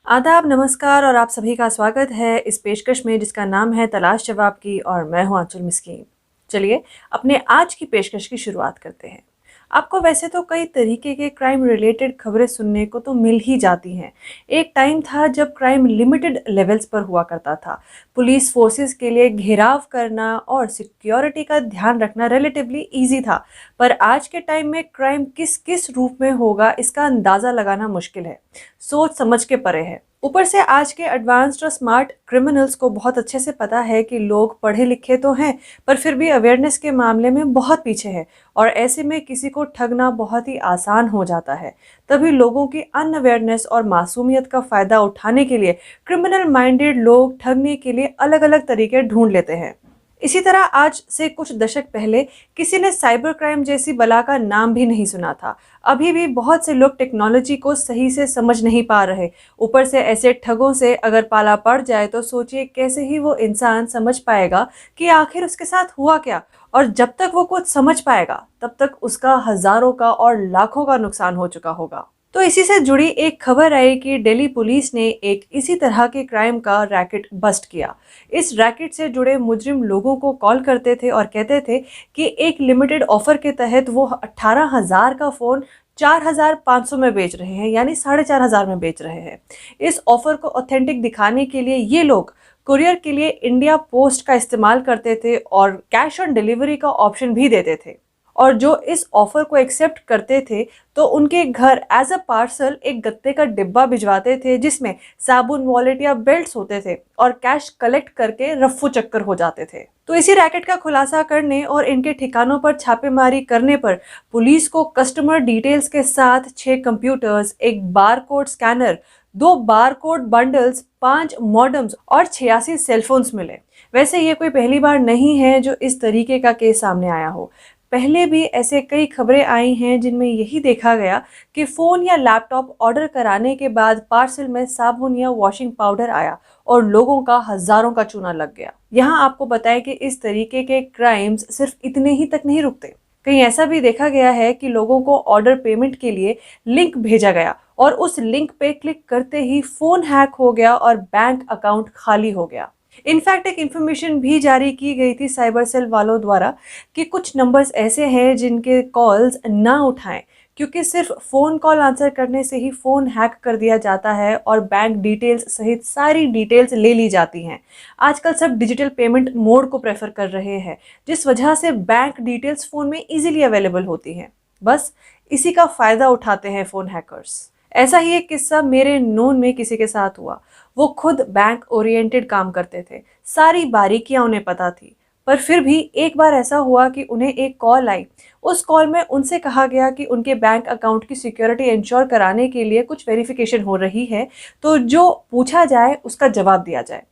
आदाब, नमस्कार और आप सभी का स्वागत है इस पेशकश में जिसका नाम है तलाश जवाब की और मैं हूं आंचल मिस्कीन। चलिए अपने आज की पेशकश की शुरुआत करते हैं। आपको वैसे तो कई तरीके के क्राइम रिलेटेड खबरें सुनने को तो मिल ही जाती हैं। एक टाइम था जब क्राइम लिमिटेड लेवल्स पर हुआ करता था। पुलिस फोर्सेस के लिए घेराव करना और सिक्योरिटी का ध्यान रखना रिलेटिवली इजी था। पर आज के टाइम में क्राइम किस किस रूप में होगा इसका अंदाज़ा लगाना मुश्किल है, सोच समझ के परे है। ऊपर से आज के एडवांस्ड और स्मार्ट क्रिमिनल्स को बहुत अच्छे से पता है कि लोग पढ़े लिखे तो हैं, पर फिर भी अवेयरनेस के मामले में बहुत पीछे है और ऐसे में किसी को ठगना बहुत ही आसान हो जाता है। तभी लोगों की अनअवेयरनेस और मासूमियत का फायदा उठाने के लिए क्रिमिनल माइंडेड लोग ठगने के लिए अलग अलग तरीके ढूंढ लेते हैं। इसी तरह आज से कुछ दशक पहले किसी ने साइबर क्राइम जैसी बला का नाम भी नहीं सुना था। अभी भी बहुत से लोग टेक्नोलॉजी को सही से समझ नहीं पा रहे। ऊपर से ऐसे ठगों से अगर पाला पड़ जाए तो सोचिए कैसे ही वो इंसान समझ पाएगा कि आखिर उसके साथ हुआ क्या। और जब तक वो कुछ समझ पाएगा तब तक उसका हजारों का और लाखों का नुकसान हो चुका होगा। तो इसी से जुड़ी एक खबर आई कि दिल्ली पुलिस ने एक इसी तरह के क्राइम का रैकेट बस्ट किया। इस रैकेट से जुड़े मुजरिम लोगों को कॉल करते थे और कहते थे कि एक लिमिटेड ऑफर के तहत वो 18,000 का फ़ोन 4,500 में बेच रहे हैं, यानी 4,500 में बेच रहे हैं। इस ऑफर को ऑथेंटिक दिखाने के लिए ये लोग कुरियर के लिए इंडिया पोस्ट का इस्तेमाल करते थे और कैश ऑन डिलीवरी का ऑप्शन भी देते थे। और जो इस ऑफर को एक्सेप्ट करते थे तो उनके घर एज अ पार्सल एक गत्ते का डिब्बा भिजवाते थे जिसमें साबुन, वॉलेट या बेल्ट्स होते थे और कैश कलेक्ट करके रफ्फू चक्कर हो जाते थे। तो इसी रैकेट का खुलासा करने और इनके ठिकानों पर छापेमारी करने पर पुलिस को कस्टमर डिटेल्स के साथ 6 कंप्यूटर्स, एक barcode scanner, 2 barcode bundles, 5 modems और 86 सेलफोन्स मिले। वैसे ये कोई पहली बार नहीं है जो इस तरीके का केस सामने आया हो। पहले भी ऐसे कई खबरें आई हैं जिनमें यही देखा गया कि फ़ोन या लैपटॉप ऑर्डर कराने के बाद पार्सल में साबुन या वॉशिंग पाउडर आया और लोगों का हजारों का चूना लग गया। यहाँ आपको बताएं कि इस तरीके के क्राइम्स सिर्फ इतने ही तक नहीं रुकते। कहीं ऐसा भी देखा गया है कि लोगों को ऑर्डर पेमेंट के लिए लिंक भेजा गया और उस लिंक पे क्लिक करते ही फ़ोन हैक हो गया और बैंक अकाउंट खाली हो गया। इनफैक्ट एक इन्फॉर्मेशन भी जारी की गई थी साइबर सेल वालों द्वारा कि कुछ नंबर्स ऐसे हैं जिनके कॉल्स ना उठाएं, क्योंकि सिर्फ फ़ोन कॉल आंसर करने से ही फ़ोन हैक कर दिया जाता है और बैंक डिटेल्स सहित सारी डिटेल्स ले ली जाती हैं। आजकल सब डिजिटल पेमेंट मोड को प्रेफर कर रहे हैं, जिस वजह से बैंक डिटेल्स फ़ोन में ईजिली अवेलेबल होती हैं। बस इसी का फ़ायदा उठाते हैं फ़ोन हैकर्स। ऐसा ही एक किस्सा मेरे नोन में किसी के साथ हुआ। वो खुद बैंक ओरिएंटेड काम करते थे, सारी बारीकियां उन्हें पता थी। पर फिर भी एक बार ऐसा हुआ कि उन्हें एक कॉल आई। उस कॉल में उनसे कहा गया कि उनके बैंक अकाउंट की सिक्योरिटी इंश्योर कराने के लिए कुछ वेरिफिकेशन हो रही है, तो जो पूछा जाए उसका जवाब दिया जाए।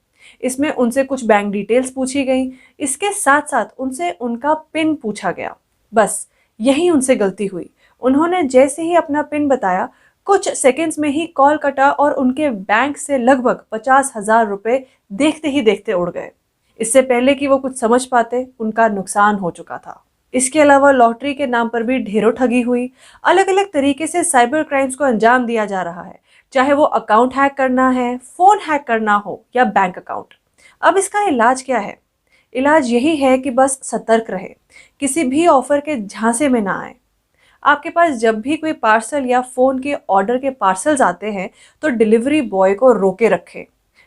इसमें उनसे कुछ बैंक डिटेल्स पूछी गई, इसके साथ साथ उनसे उनका पिन पूछा गया। बस यही उनसे गलती हुई। उन्होंने जैसे ही अपना पिन बताया, कुछ सेकंड्स में ही कॉल कटा और उनके बैंक से लगभग 50,000 रुपए देखते ही देखते उड़ गए। इससे पहले कि वो कुछ समझ पाते, उनका नुकसान हो चुका था। इसके अलावा लॉटरी के नाम पर भी ढेरों ठगी हुई। अलग अलग तरीके से साइबर क्राइम्स को अंजाम दिया जा रहा है, चाहे वो अकाउंट हैक करना है, फोन हैक करना हो या बैंक अकाउंट। अब इसका इलाज क्या है? इलाज यही है कि बस सतर्क रहे, किसी भी ऑफर के झांसे में ना आए। आपके पास जब भी कोई पार्सल या फ़ोन के ऑर्डर के पार्सल्स आते हैं तो डिलीवरी बॉय को रोके रखें।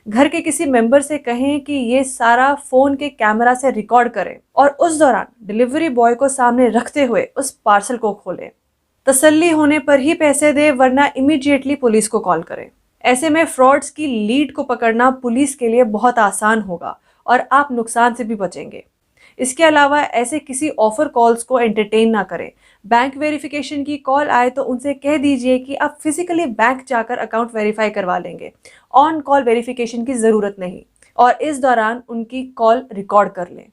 घर के किसी मेंबर से कहें कि ये सारा फ़ोन के कैमरा से रिकॉर्ड करें और उस दौरान डिलीवरी बॉय को सामने रखते हुए उस पार्सल को खोलें। तसल्ली होने पर ही पैसे दें, वरना इमीडिएटली पुलिस को कॉल करें। ऐसे में फ्रॉड्स की लीड को पकड़ना पुलिस के लिए बहुत आसान होगा और आप नुकसान से भी बचेंगे। इसके अलावा ऐसे किसी ऑफर कॉल्स को एंटरटेन ना करें। बैंक वेरिफिकेशन की कॉल आए तो उनसे कह दीजिए कि आप फिजिकली बैंक जाकर अकाउंट वेरीफाई करवा लेंगे, ऑन कॉल वेरिफिकेशन की ज़रूरत नहीं। और इस दौरान उनकी कॉल रिकॉर्ड कर लें।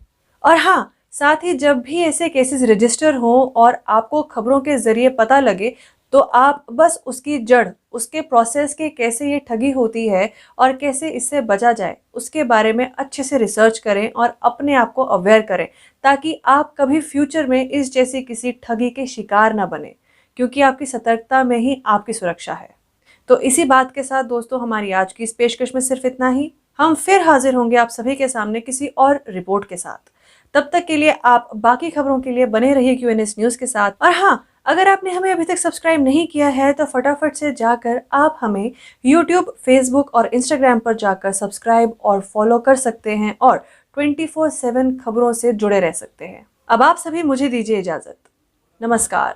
और हाँ, साथ ही जब भी ऐसे केसेस रजिस्टर हों और आपको खबरों के ज़रिए पता लगे तो आप बस उसकी जड़, उसके प्रोसेस के कैसे ये ठगी होती है और कैसे इससे बचा जाए, उसके बारे में अच्छे से रिसर्च करें और अपने आप को अवेयर करें, ताकि आप कभी फ्यूचर में इस जैसी किसी ठगी के शिकार ना बने, क्योंकि आपकी सतर्कता में ही आपकी सुरक्षा है। तो इसी बात के साथ दोस्तों हमारी आज की इस पेशकश में सिर्फ इतना ही। हम फिर हाजिर होंगे आप सभी के सामने किसी और रिपोर्ट के साथ। तब तक के लिए आप बाकी खबरों के लिए बने रहिए क्यूएनएस न्यूज़ के साथ। और हाँ, अगर आपने हमें अभी तक सब्सक्राइब नहीं किया है तो फटाफट से जाकर आप हमें यूट्यूब, फेसबुक और इंस्टाग्राम पर जाकर सब्सक्राइब और फॉलो कर सकते हैं और 24/7 खबरों से जुड़े रह सकते हैं। अब आप सभी मुझे दीजिए इजाज़त। नमस्कार।